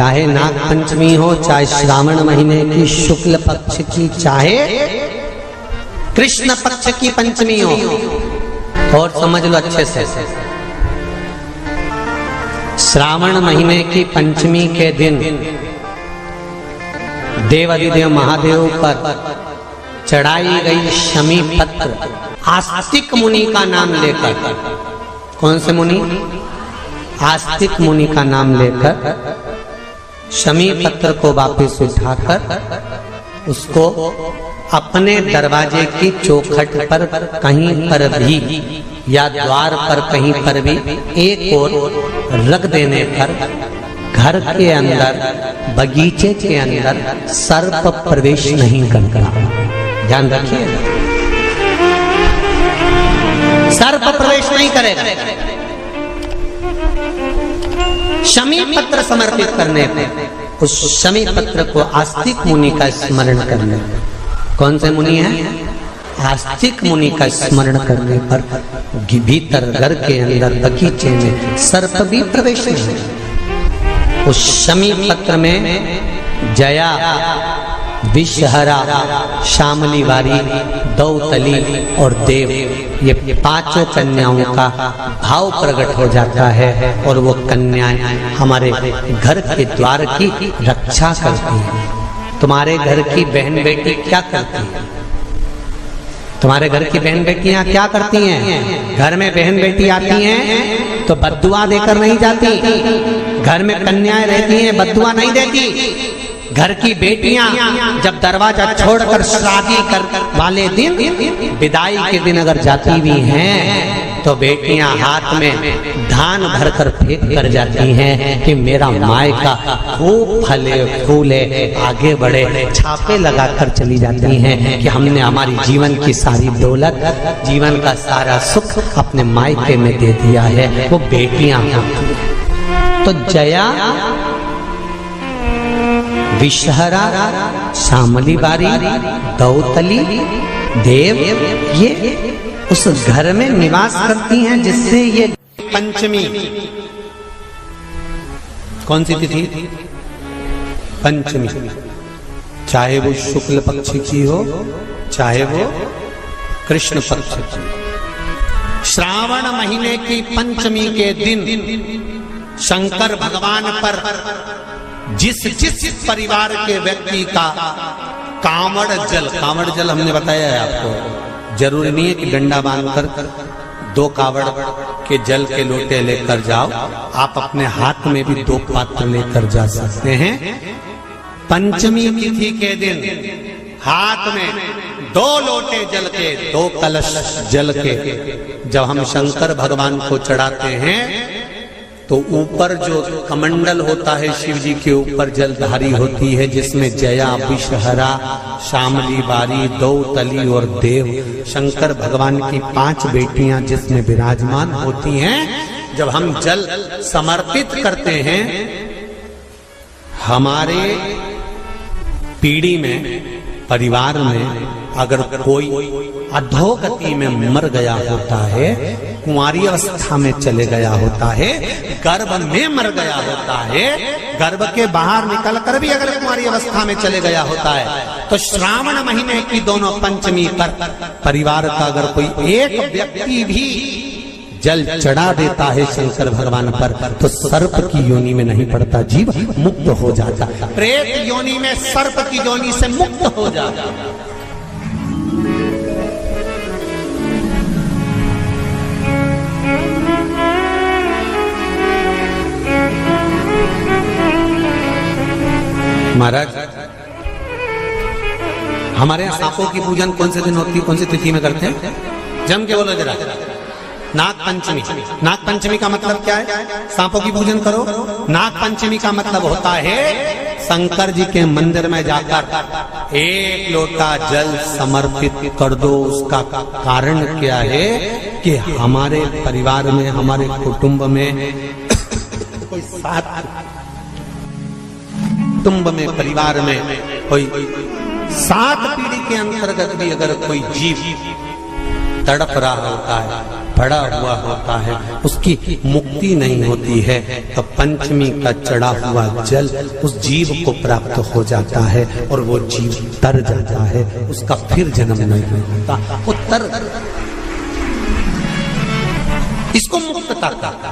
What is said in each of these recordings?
चाहे नाग पंचमी हो, चाहे श्रावण महीने की शुक्ल पक्ष की, चाहे कृष्ण पक्ष की पंचमी हो। और समझ लो अच्छे से, श्रावण महीने की पंचमी के दिन देवाधिदेव महादेव पर चढ़ाई गई शमी पत्र आस्तिक मुनि का नाम लेकर, कौन से मुनि? आस्तिक मुनि का नाम लेकर शमी पत्र को वापस उठाकर उसको अपने दरवाजे की चौखट पर कहीं पर भी या द्वार पर कहीं पर भी एक ओर रख देने पर घर के अंदर, बगीचे के अंदर सर्प प्रवेश नहीं करता। ध्यान रखिए, सर्प प्रवेश नहीं करेगा। शमी पत्र समर्पित करने पर, उस शमी पत्र को आस्तिक मुनि का स्मरण करने पर, कौन से मुनि है? आस्तिक मुनि का स्मरण करने पर भीतर घर के अंदर बगीचे में सर्प भी प्रवेश नहीं। उस शमी पत्र में जया, विषहरा, शामली वारी, दौतली और देव, ये पांचों कन्याओं का भाव प्रकट हो जाता है और वो कन्याएं हमारे घर के द्वार की रक्षा करती हैं। तुम्हारे घर की बहन बेटी क्या करती है? तुम्हारे घर की बहन बेटियां क्या करती हैं? घर में बहन बेटी आती हैं तो बद्दुआ देकर नहीं जाती। घर में कन्याएं रहती हैं, बद्दुआ नहीं देती। घर की बेटियां जब दरवाजा छोड़कर शादी कर वाले दिन, विदाई के दिन अगर जाती भी हैं तो बेटियां हाथ में धान भरकर फेंक कर जाती हैं कि मेरा मायका खूब फले फूले आगे बढ़े। छापे लगाकर चली जाती हैं कि हमने हमारी जीवन की सारी दौलत, जीवन का सारा सुख अपने मायके में दे दिया है। वो बेटियां तो जया, विषहरा, शामली बारी, दौतली, देव, ये उस घर में निवास करती हैं जिससे ये पंचमी, कौन सी तिथि? पंचमी, चाहे वो शुक्ल पक्ष की हो, चाहे वो कृष्ण पक्ष की। श्रावण महीने की पंचमी के दिन शंकर भगवान पर जिस परिवार के व्यक्ति का कांवड़ जल हमने बताया है आपको, जरूरी नहीं है कि डंडा बांधकर 2 कावड़ के जल के लोटे लेकर जाओ, आप अपने हाथ में भी 2 पात्र लेकर जा सकते हैं। पंचमी तिथि के दिन हाथ में 2 लोटे जल के, 2 कलश जल के जब हम शंकर भगवान को चढ़ाते हैं तो ऊपर जो कमंडल होता है शिव जी के ऊपर जलधारी होती है, जिसमें जया, विषहरा, शामली बारी, दौतली और देव, शंकर भगवान की 5 बेटियां जिसमें विराजमान होती हैं। जब हम जल समर्पित करते हैं, हमारे पीढ़ी में, परिवार में अगर कोई अधोगति में मर गया होता है, कुंवारी अवस्था में चले गया होता है, गर्भ में मर गया होता है, गर्भ के बाहर निकल कर भी अगर कुंवारी अवस्था में चले गया होता है, तो श्रावण महीने की दोनों पंचमी पर परिवार का अगर कोई एक व्यक्ति भी जल चढ़ा देता है शंकर भगवान पर, तो सर्प की योनि में नहीं पड़ता, जीव मुक्त हो जाता, प्रेत योनि में, सर्प की योनि से मुक्त हो जाता। महाराज, हमारे यहाँ सांपों की पूजन कौन से दिन होती है, कौन सी तिथि में करते हैं? जम के बोलो जरा। नाग पंचमी। नाग पंचमी का मतलब क्या है? सांपों की पूजन करो। नाग पंचमी का मतलब होता है शंकर जी के मंदिर में जाकर 1 लोटा जल समर्पित कर दो। उसका कारण क्या है कि हमारे परिवार में, हमारे कुटुंब में कोई 7 कुटुंब में, परिवार में कोई 7 पीढ़ी के अंतर्गत भी अगर कोई जीव तड़प रहा होता है, पड़ा हुआ होता है, उसकी मुक्ति नहीं होती है, तो पंचमी का चढ़ा हुआ जल उस जीव को प्राप्त हो जाता है और वो जीव तर जाता है, उसका फिर जन्म नहीं होता, वो तर, इसको मुक्तता कहता,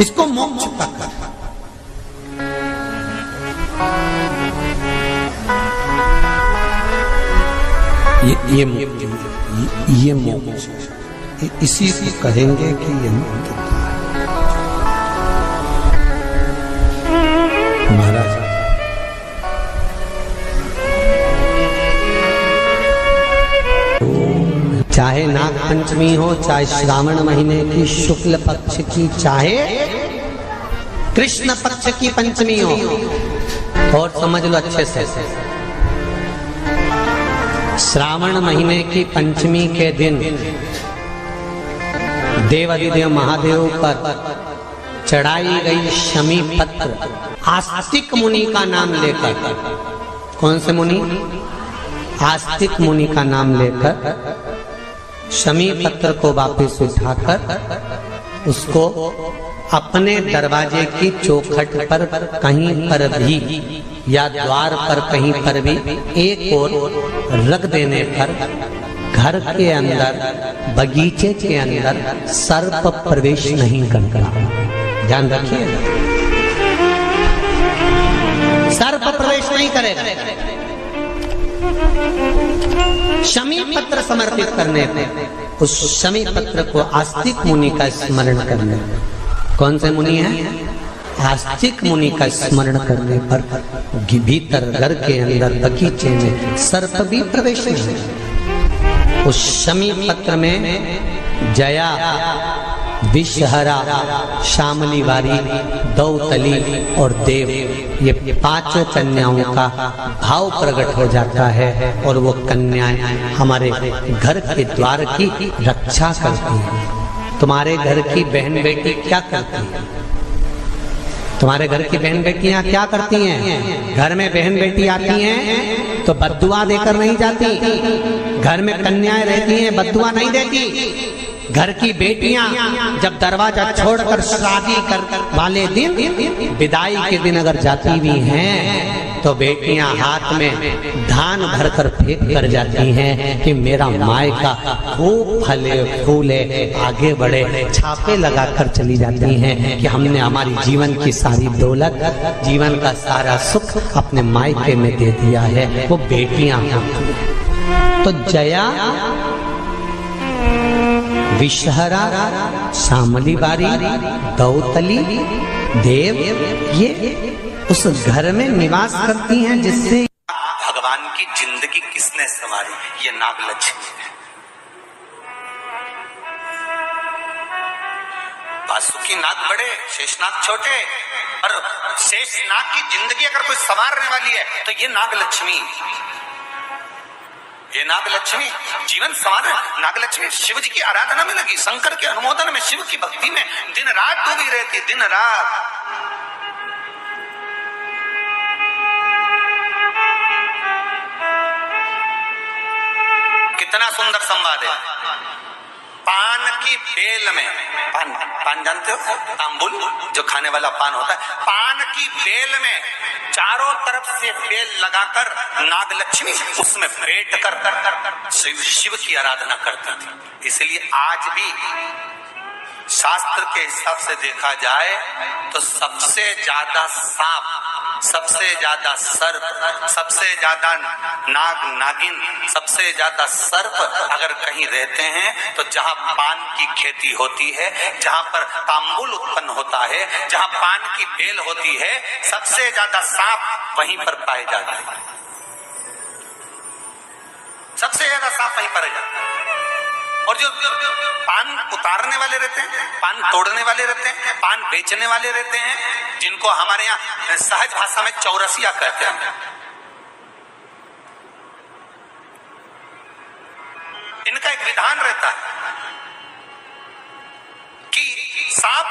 इसको मोक्ष कहता। ये मोक्ष, इसी को कहेंगे कि ये मुक्तता है। महाराज चाहे नाग पंचमी हो, चाहे श्रावण महीने की शुक्ल पक्ष की, चाहे कृष्ण पक्ष की पंचमी हो, और समझ लो अच्छे से, श्रावण महीने की पंचमी के दिन देवाधिदेव महादेव पर चढ़ाई गई शमी पत्र आस्तिक मुनि का नाम लेकर, कौन से मुनि? आस्तिक मुनि का नाम लेकर शमी पत्र को वापस उठाकर उसको अपने दरवाजे की चौखट पर कहीं पर भी या द्वार पर कहीं पर भी एक ओर रख देने पर घर के अंदर, बगीचे के अंदर सर्प प्रवेश नहीं करता। ध्यान रखिए, सर्प प्रवेश नहीं करेगा। शमी पत्र समर्पित करने पर, उस शमी पत्र को आस्तिक मुनि का स्मरण करने, कौन से मुनि है? आस्तिक मुनि का स्मरण करने पर भीतर घर के अंदर बगीचे में सर्प भी प्रवेश नहीं। उस शमी पत्र में जया, विषहरा, श्यामली वारी, दौतली और देव, ये पांचों कन्याओं का भाव प्रकट हो जाता है और वो कन्याएं हमारे घर के द्वार की रक्षा करती हैं। तुम्हारे घर की बहन बेटी क्या करती है? तुम्हारे घर की बहन बेटियां क्या करती हैं? घर में बहन बेटी आती हैं तो बद्दुआ देकर नहीं जाती। घर में कन्याएं रहती हैं, बद्दुआ नहीं देती। घर की बेटियां जब दरवाजा छोड़कर शादी कर वाले दिन, विदाई के दिन अगर जाती भी हैं तो बेटियां हाथ में धान भरकर फेंक कर जाती हैं कि मेरा मायका खूब फले फूले, आगे बढ़े। छापे लगाकर चली जाती हैं कि हमने हमारी जीवन की सारी दौलत, जीवन का सारा सुख अपने मायके में दे दिया है। वो बेटियां होती हैं। तो जया, विषहरा, श्यामली वारी, दौतली, देव, ये उस घर में निवास करती हैं जिससे भगवान की जिंदगी किसने संवारी? ये नागलक्ष्मी है। वासुकी नाग बड़े, शेषनाग छोटे, और शेषनाग की जिंदगी अगर कोई संवारने वाली है तो ये नागलक्ष्मी, ये नागलक्ष्मी जीवन संवार। नागलक्ष्मी शिव जी की आराधना में लगी, शंकर के अनुमोदन में, शिव की भक्ति में दिन रात डूबी रहती, दिन रात। कितना सुंदर संवाद है। पान की बेल में, पान जानते हो? तांबुल, जो खाने वाला पान होता है। पान की बेल में चारों तरफ से बेल लगाकर नागलक्ष्मी उसमें बैठ कर शिव की आराधना करती थी। इसलिए आज भी शास्त्र के हिसाब से देखा जाए तो सबसे ज्यादा सांप, सबसे ज्यादा सर्प, सबसे ज्यादा नाग नागिन, सबसे ज्यादा सर्प अगर कहीं रहते हैं तो जहां पान की खेती होती है, जहां पर तांबुल उत्पन्न होता है, जहां पान की बेल होती है, सबसे ज्यादा सांप वहीं पर पाए जाते हैं। सबसे ज्यादा सांप वहीं पर जाते हैं। और जो पान उतारने वाले रहते हैं, पान तोड़ने वाले रहते हैं, पान बेचने वाले रहते हैं, जिनको हमारे यहाँ सहज भाषा में चौरसिया कहते हैं, इनका एक विधान रहता है कि सांप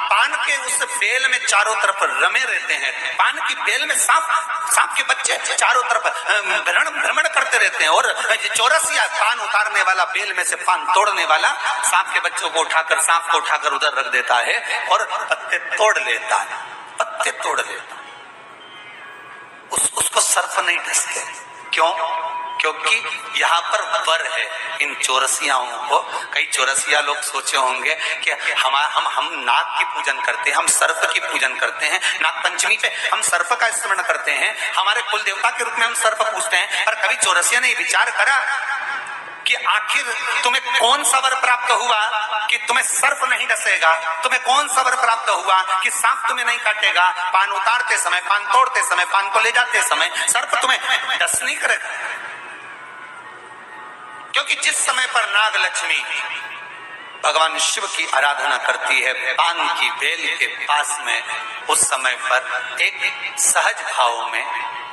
पान पान के उस बेल में चारों तरफ रमे रहते हैं, पान की बेल में सांप के बच्चे चारों तरफ भ्रमण करते रहते हैं, और चौरसिया पान उतारने वाला, बेल में से पान तोड़ने वाला सांप के बच्चों को उठाकर, सांप को उठाकर उधर रख देता है और पत्ते तोड़ लेता है, पत्ते तोड़ लेता। उसको सर्प नहीं डसते। क्यों? क्योंकि यहाँ पर वर है इन चौरसियाओं को। कई चौरसिया लोग सोचे होंगे कि हम नाग की पूजन करते हैं, हम सर्प की पूजन करते हैं, नाग पंचमी पे हम सर्प का स्मरण करते हैं, हमारे कुल देवता के रूप में हम सर्प पूजते हैं। पर कभी चौरसिया ने विचार करा कि आखिर तुम्हें कौन सा वर प्राप्त हुआ कि तुम्हें सर्प नहीं डसेगा? तुम्हें कौन सा वर प्राप्त हुआ कि सांप तुम्हें नहीं काटेगा? पान उतारते समय, पान तोड़ते समय, पान को ले जाते समय सर्प तुम्हें डस नहीं करेगा। क्योंकि जिस समय पर नाग लक्ष्मी भगवान शिव की आराधना करती है पान की बेल के पास में, उस समय पर एक सहज भाव में,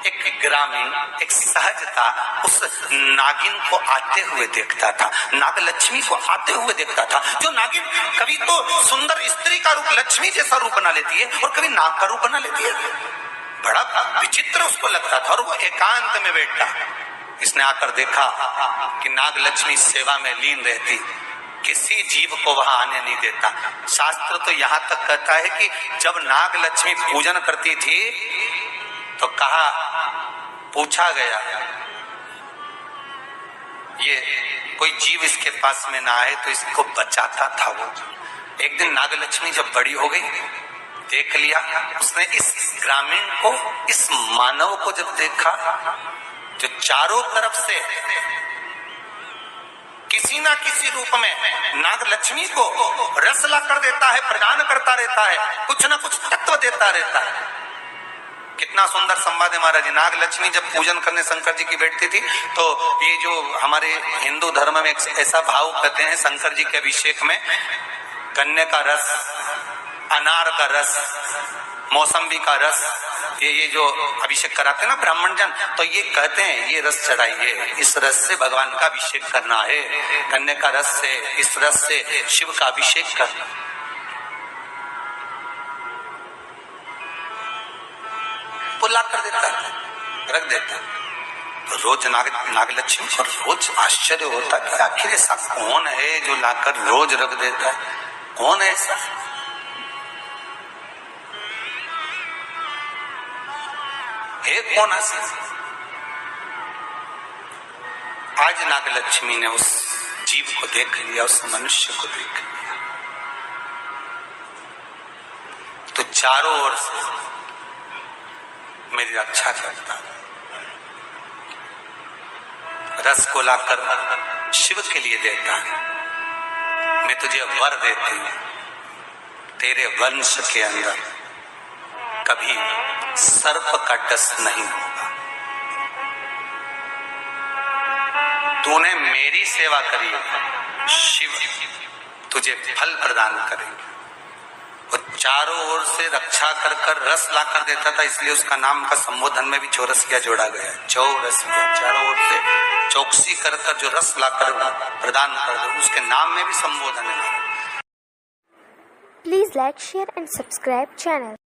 एक ग्रामीण, एक सहजता उस नागिन को आते हुए देखता था, नाग लक्ष्मी को आते हुए देखता था। जो नागिन कभी तो सुंदर स्त्री का रूप, लक्ष्मी जैसा रूप बना लेती है, और कभी नाग का रूप बना लेती है। बड़ा विचित्र उसको लगता था। और वो एकांत में बैठा, इसने आकर देखा कि नाग लक्ष्मी सेवा में लीन रहती, किसी जीव को वहां आने नहीं देता। शास्त्र तो यहां तक कहता है कि जब नाग लक्ष्मी पूजन करती थी तो कहा, पूछा गया ये कोई जीव इसके पास में ना आए तो इसको बचाता था वो। एक दिन नाग लक्ष्मी जब बड़ी हो गई, देख लिया उसने इस ग्रामीण को, इस मानव को जब देखा जो चारों तरफ से किसी ना किसी रूप में नाग लक्ष्मी को रस ला कर देता है, प्रदान करता रहता है, कुछ ना कुछ तत्व देता रहता है। कितना सुंदर संवाद है महाराज जी। नाग लक्ष्मी जब पूजन करने शंकर जी की बैठती थी तो ये जो हमारे हिंदू धर्म में एक ऐसा भाव कहते हैं, शंकर जी के अभिषेक में गन्ने का रस, अनार का रस, मौसम्बी का रस, ये जो अभिषेक कराते हैं ना ब्राह्मण जन, तो ये कहते हैं ये रस चढ़ाइए, इस रस से भगवान का अभिषेक करना है, गन्ने का रस से, इस रस से शिव का अभिषेक करना। वो ला कर देता है, रख देता है। तो रोज नाग लक्ष्मी पर रोज आश्चर्य होता कि आखिर ऐसा कौन है जो लाकर रोज रख देता है, कौन है ऐसा? कौन ऐसा? आज नाग लक्ष्मी ने उस जीव को देख लिया, उस मनुष्य को देख लिया, तो चारों ओर से मेरी रक्षा करता, रस को लाकर शिव के लिए देता है। मैं तुझे वर देती हूं, तेरे वंश के अंदर कभी सर्प का डस नहीं होगा। तूने मेरी सेवा करी, शिव तुझे फल प्रदान करेंगे। वो चारों ओर से रक्षा कर कर रस ला कर देता था, इसलिए उसका नाम का संबोधन में भी चौरसिया जोड़ा गया। चौरसिया, चारों ओर से चौकसी कर कर जो रस ला कर प्रदान कर दे, उसके नाम में भी संबोधन है। Please like, share and subscribe channel.